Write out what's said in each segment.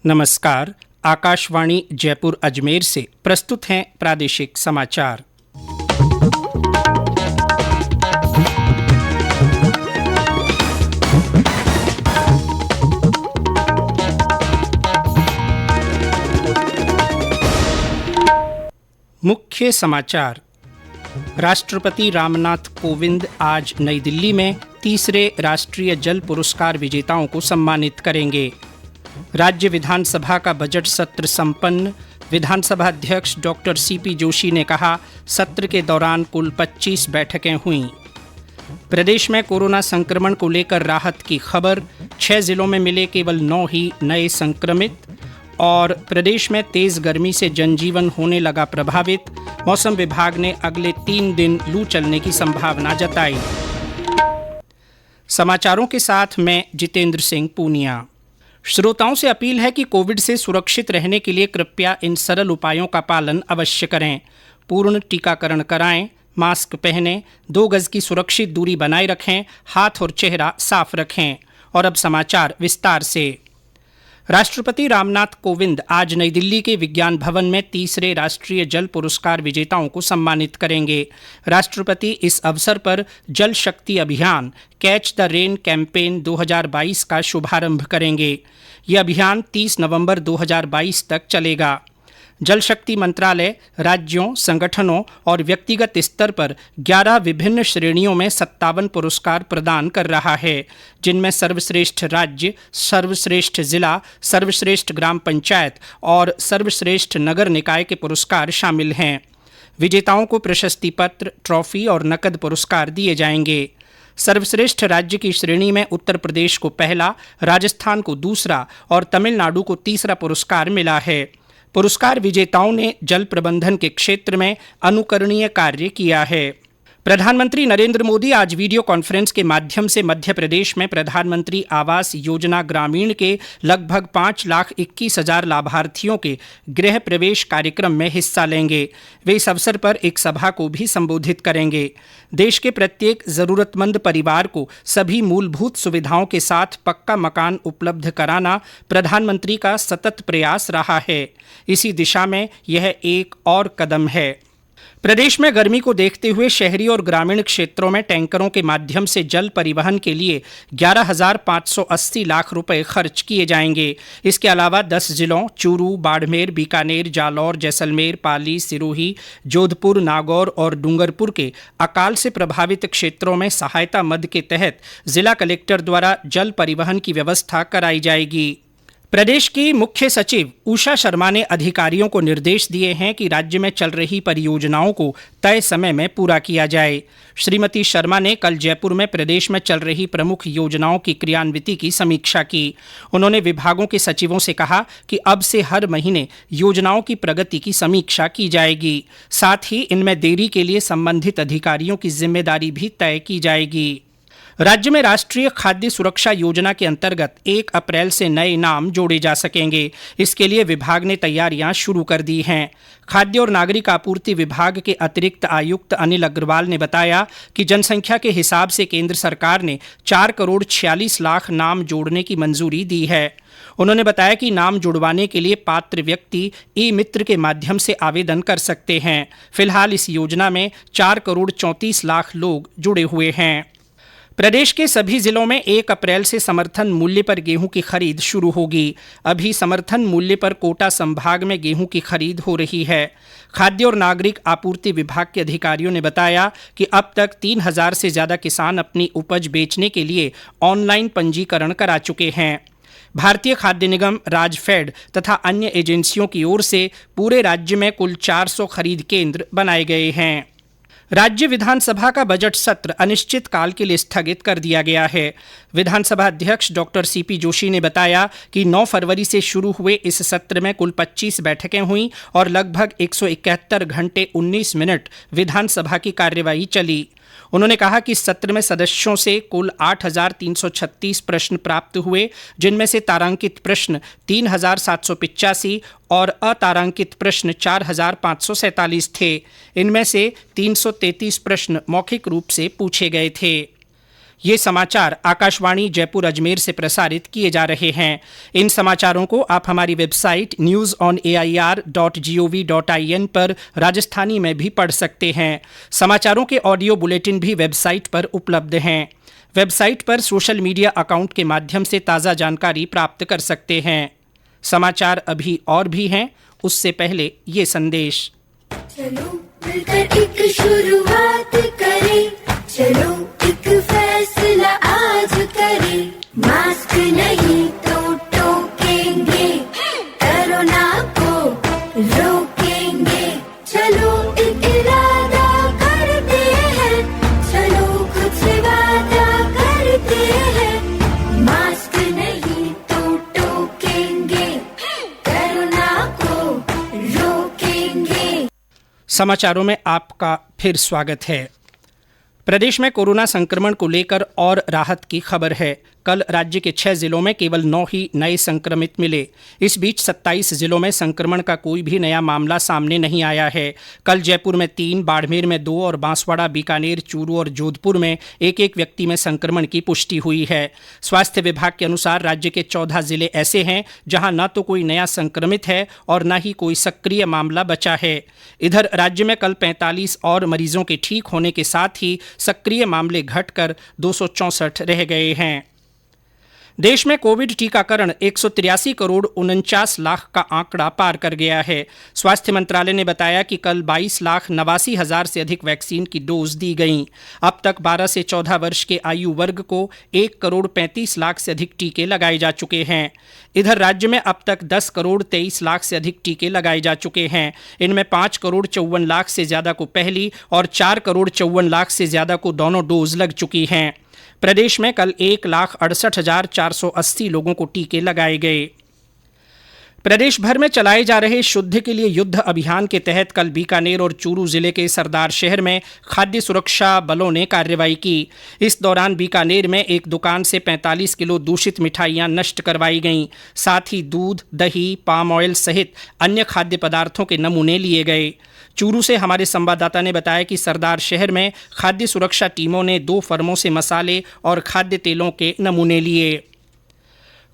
नमस्कार। आकाशवाणी जयपुर अजमेर से प्रस्तुत हैं प्रादेशिक समाचार। मुख्य समाचार। राष्ट्रपति रामनाथ कोविंद आज नई दिल्ली में तीसरे राष्ट्रीय जल पुरस्कार विजेताओं को सम्मानित करेंगे। राज्य विधानसभा का बजट सत्र संपन्न। विधानसभा अध्यक्ष डॉक्टर सीपी जोशी ने कहा, सत्र के दौरान कुल 25 बैठकें हुईं। प्रदेश में कोरोना संक्रमण को लेकर राहत की खबर। 6 जिलों में मिले केवल 9 ही नए संक्रमित। और प्रदेश में तेज गर्मी से जनजीवन होने लगा प्रभावित। मौसम विभाग ने अगले 3 दिन लू चलने की संभावना जताई। समाचारों के साथ मैं जितेंद्र सिंह पूनिया। श्रोताओं से अपील है कि कोविड से सुरक्षित रहने के लिए कृपया इन सरल उपायों का पालन अवश्य करें। पूर्ण टीकाकरण कराएं, मास्क पहनें, 2 गज की सुरक्षित दूरी बनाए रखें, हाथ और चेहरा साफ रखें। और अब समाचार विस्तार से। राष्ट्रपति रामनाथ कोविंद आज नई दिल्ली के विज्ञान भवन में तीसरे राष्ट्रीय जल पुरस्कार विजेताओं को सम्मानित करेंगे। राष्ट्रपति इस अवसर पर जल शक्ति अभियान कैच द रेन कैंपेन 2022 का शुभारंभ करेंगे। ये अभियान 30 नवंबर 2022 तक चलेगा। जल शक्ति मंत्रालय राज्यों, संगठनों और व्यक्तिगत स्तर पर 11 विभिन्न श्रेणियों में 57 पुरस्कार प्रदान कर रहा है, जिनमें सर्वश्रेष्ठ राज्य, सर्वश्रेष्ठ जिला, सर्वश्रेष्ठ ग्राम पंचायत और सर्वश्रेष्ठ नगर निकाय के पुरस्कार शामिल हैं। विजेताओं को प्रशस्ति पत्र, ट्रॉफी और नकद पुरस्कार दिए जाएंगे। सर्वश्रेष्ठ राज्य की श्रेणी में उत्तर प्रदेश को पहला, राजस्थान को दूसरा और तमिलनाडु को तीसरा पुरस्कार मिला है। पुरस्कार विजेताओं ने जल प्रबंधन के क्षेत्र में अनुकरणीय कार्य किया है। प्रधानमंत्री नरेंद्र मोदी आज वीडियो कॉन्फ्रेंस के माध्यम से मध्य प्रदेश में प्रधानमंत्री आवास योजना ग्रामीण के लगभग 5,21,000 लाभार्थियों के गृह प्रवेश कार्यक्रम में हिस्सा लेंगे। वे इस अवसर पर एक सभा को भी संबोधित करेंगे। देश के प्रत्येक जरूरतमंद परिवार को सभी मूलभूत सुविधाओं के साथ पक्का मकान उपलब्ध कराना प्रधानमंत्री का सतत प्रयास रहा है। इसी दिशा में यह एक और कदम है। प्रदेश में गर्मी को देखते हुए शहरी और ग्रामीण क्षेत्रों में टैंकरों के माध्यम से जल परिवहन के लिए 11,580 लाख रुपए खर्च किए जाएंगे। इसके अलावा 10 जिलों चूरू, बाड़मेर, बीकानेर, जालौर, जैसलमेर, पाली, सिरोही, जोधपुर, नागौर और डूंगरपुर के अकाल से प्रभावित क्षेत्रों में सहायता मद के तहत जिला कलेक्टर द्वारा जल परिवहन की व्यवस्था कराई जाएगी। प्रदेश की मुख्य सचिव उषा शर्मा ने अधिकारियों को निर्देश दिए हैं कि राज्य में चल रही परियोजनाओं को तय समय में पूरा किया जाए। श्रीमती शर्मा ने कल जयपुर में प्रदेश में चल रही प्रमुख योजनाओं की क्रियान्विति की समीक्षा की। उन्होंने विभागों के सचिवों से कहा कि अब से हर महीने योजनाओं की प्रगति की समीक्षा की जाएगी। साथ ही इनमें देरी के लिए संबंधित अधिकारियों की जिम्मेदारी भी तय की जाएगी। राज्य में राष्ट्रीय खाद्य सुरक्षा योजना के अंतर्गत 1 अप्रैल से नए नाम जोड़े जा सकेंगे। इसके लिए विभाग ने तैयारियां शुरू कर दी हैं। खाद्य और नागरिक आपूर्ति विभाग के अतिरिक्त आयुक्त अनिल अग्रवाल ने बताया कि जनसंख्या के हिसाब से केंद्र सरकार ने 4 करोड़ 46 लाख नाम जोड़ने की मंजूरी दी है। उन्होंने बताया कि नाम जुड़वाने के लिए पात्र व्यक्ति ई-मित्र के माध्यम से आवेदन कर सकते हैं। फिलहाल इस योजना में 4 करोड़ 34 लाख लोग जुड़े हुए हैं। प्रदेश के सभी जिलों में 1 अप्रैल से समर्थन मूल्य पर गेहूं की खरीद शुरू होगी। अभी समर्थन मूल्य पर कोटा संभाग में गेहूं की खरीद हो रही है। खाद्य और नागरिक आपूर्ति विभाग के अधिकारियों ने बताया कि अब तक 3,000 से ज़्यादा किसान अपनी उपज बेचने के लिए ऑनलाइन पंजीकरण करा चुके हैं। भारतीय खाद्य निगम, राजफेड तथा अन्य एजेंसियों की ओर से पूरे राज्य में कुल 400 खरीद केंद्र बनाए गए हैं। राज्य विधानसभा का बजट सत्र अनिश्चित काल के लिए स्थगित कर दिया गया है। विधानसभा अध्यक्ष डॉक्टर सीपी जोशी ने बताया कि 9 फरवरी से शुरू हुए इस सत्र में कुल 25 बैठकें हुईं और लगभग 171 घंटे 19 मिनट विधानसभा की कार्यवाही चली। उन्होंने कहा कि इस सत्र में सदस्यों से कुल 8,336 प्रश्न प्राप्त हुए, जिनमें से तारांकित प्रश्न 3,785 और अतारांकित प्रश्न 4,547 थे। इनमें से 333 प्रश्न मौखिक रूप से पूछे गए थे। ये समाचार आकाशवाणी जयपुर अजमेर से प्रसारित किए जा रहे हैं। इन समाचारों को आप हमारी वेबसाइट news.on.air.gov.in पर राजस्थानी में भी पढ़ सकते हैं। समाचारों के ऑडियो बुलेटिन भी वेबसाइट पर उपलब्ध हैं। वेबसाइट पर सोशल मीडिया अकाउंट के माध्यम से ताज़ा जानकारी प्राप्त कर सकते हैं। समाचार अभी और भी हैं, उससे पहले ये संदेश। चलो मिलकर एक शुरुआत करें, चलो एक फैसला आज करें, मास्क नहीं तो टोकेंगे, कोरोना को रोकेंगे, चलो एक इरादा करते हैं, चलो कुछ वादा करते हैं, मास्क नहीं तो टोकेंगे, कोरोना को रोकेंगे। समाचारों में आपका फिर स्वागत है। प्रदेश में कोरोना संक्रमण को लेकर और राहत की खबर है। कल राज्य के 6 जिलों में केवल 9 ही नए संक्रमित मिले। इस बीच 27 जिलों में संक्रमण का कोई भी नया मामला सामने नहीं आया है। कल जयपुर में 3, बाड़मेर में 2 और बांसवाड़ा, बीकानेर, चूरू और जोधपुर में एक एक व्यक्ति में संक्रमण की पुष्टि हुई है। स्वास्थ्य विभाग के अनुसार राज्य के 14 जिले ऐसे हैं जहां न तो कोई नया संक्रमित है और न ही कोई सक्रिय मामला बचा है। इधर राज्य में कल 45 और मरीजों के ठीक होने के साथ ही सक्रिय मामले घटकर 264 रह गए हैं। देश में कोविड टीकाकरण 183 करोड़ 49 लाख का आंकड़ा पार कर गया है। स्वास्थ्य मंत्रालय ने बताया कि कल 22,89,000 से अधिक वैक्सीन की डोज दी गईं। अब तक 12 से 14 वर्ष के आयु वर्ग को 1 करोड़ 35 लाख से अधिक टीके लगाए जा चुके हैं। इधर राज्य में अब तक 10 करोड़ 23 लाख से अधिक टीके लगाए जा चुके हैं। इनमें 5 करोड़ 54 लाख से ज़्यादा को पहली और 4 करोड़ 54 लाख से ज़्यादा को दोनों डोज लग चुकी हैं। प्रदेश में कल 1,68,480 लोगों को टीके लगाए गए। प्रदेश भर में चलाए जा रहे शुद्ध के लिए युद्ध अभियान के तहत कल बीकानेर और चूरू जिले के सरदार शहर में खाद्य सुरक्षा बलों ने कार्रवाई की। इस दौरान बीकानेर में एक दुकान से 45 किलो दूषित मिठाइयां नष्ट करवाई गईं। साथ ही दूध, दही, पाम ऑयल सहित अन्य खाद्य पदार्थों के नमूने लिए गए। चूरू से हमारे संवाददाता ने बताया कि सरदार शहर में खाद्य सुरक्षा टीमों ने 2 फर्मों से मसाले और खाद्य तेलों के नमूने लिए।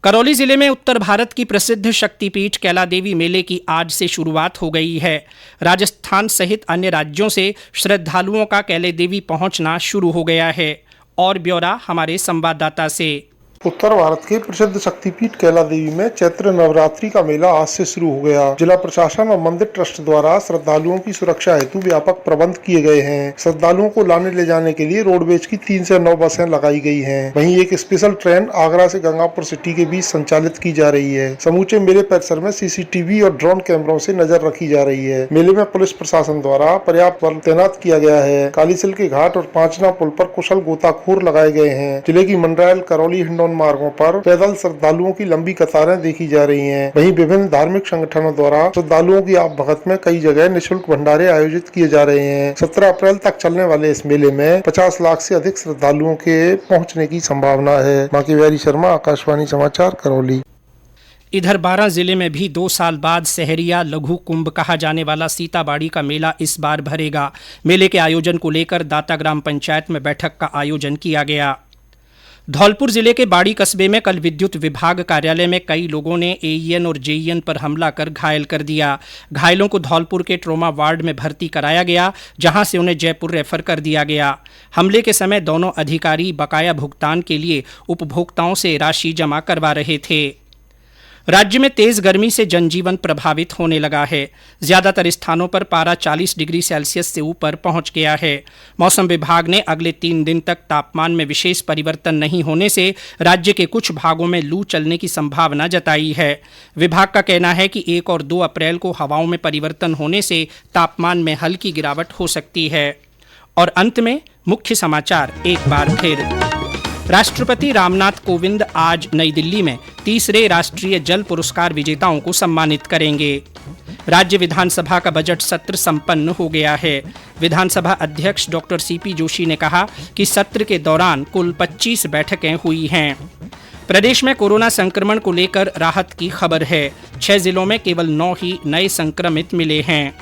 करौली जिले में उत्तर भारत की प्रसिद्ध शक्तिपीठ कैला देवी मेले की आज से शुरुआत हो गई है। राजस्थान सहित अन्य राज्यों से श्रद्धालुओं का कैला देवी पहुंचना शुरू हो गया है। और ब्यौरा हमारे संवाददाता से। उत्तर भारत के प्रसिद्ध शक्तिपीठ कैला देवी में चैत्र नवरात्रि का मेला आज से शुरू हो गया। जिला प्रशासन और मंदिर ट्रस्ट द्वारा श्रद्धालुओं की सुरक्षा हेतु व्यापक प्रबंध किए गए हैं। श्रद्धालुओं को लाने ले जाने के लिए रोडवेज की 3 से 9 बसें लगाई गई हैं। वहीं एक स्पेशल ट्रेन आगरा से गंगापुर सिटी के बीच संचालित की जा रही है। समूचे मेले परिसर में CCTV और ड्रोन कैमरों से नजर रखी जा रही है। मेले में पुलिस प्रशासन द्वारा पर्याप्त बल तैनात किया गया है। कालीसिल के घाट और पांचना पुल पर कुशल गोताखोर लगाए गए हैं। जिले की मंडरायल, करौली, हिंडौन मार्गों पर पैदल श्रद्धालुओं की लंबी कतारें देखी जा रही हैं। वहीं विभिन्न धार्मिक संगठनों द्वारा श्रद्धालुओं की आवभगत में कई जगह निःशुल्क भंडारे आयोजित किए जा रहे हैं। 17 अप्रैल तक चलने वाले इस मेले में 50 लाख से अधिक श्रद्धालुओं के पहुंचने की संभावना है। बाकी बिहारी शर्मा, आकाशवाणी समाचार, करौली। इधर 12 जिले में भी 2 साल बाद सहरिया लघु कुंभ कहा जाने वाला सीताबाड़ी का मेला इस बार भरेगा। मेले के आयोजन को लेकर दाता ग्राम पंचायत में बैठक का आयोजन किया गया। धौलपुर जिले के बाड़ी कस्बे में कल विद्युत विभाग कार्यालय में कई लोगों ने AEN और JEN पर हमला कर घायल कर दिया। घायलों को धौलपुर के ट्रॉमा वार्ड में भर्ती कराया गया, जहां से उन्हें जयपुर रेफर कर दिया गया। हमले के समय दोनों अधिकारी बकाया भुगतान के लिए उपभोक्ताओं से राशि जमा करवा रहे थे। राज्य में तेज गर्मी से जनजीवन प्रभावित होने लगा है। ज्यादातर स्थानों पर पारा 40 डिग्री सेल्सियस से ऊपर पहुंच गया है। मौसम विभाग ने अगले 3 दिन तक तापमान में विशेष परिवर्तन नहीं होने से राज्य के कुछ भागों में लू चलने की संभावना जताई है। विभाग का कहना है कि 1 और 2 अप्रैल को हवाओं में परिवर्तन होने से तापमान में हल्की गिरावट हो सकती है। और अंत में मुख्य समाचार एक बार फिर। राष्ट्रपति रामनाथ कोविंद आज नई दिल्ली में 3रे राष्ट्रीय जल पुरस्कार विजेताओं को सम्मानित करेंगे। राज्य विधानसभा का बजट सत्र संपन्न हो गया है। विधानसभा अध्यक्ष डॉक्टर CP जोशी ने कहा कि सत्र के दौरान कुल 25 बैठकें हुई हैं। प्रदेश में कोरोना संक्रमण को लेकर राहत की खबर है। 6 जिलों में केवल 9 ही नए संक्रमित मिले हैं।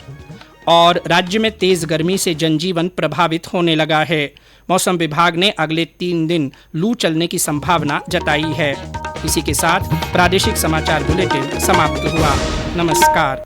और राज्य में तेज गर्मी से जनजीवन प्रभावित होने लगा है। मौसम विभाग ने अगले 3 दिन लू चलने की संभावना जताई है। इसी के साथ प्रादेशिक समाचार बुलेटिन समाप्त हुआ। नमस्कार।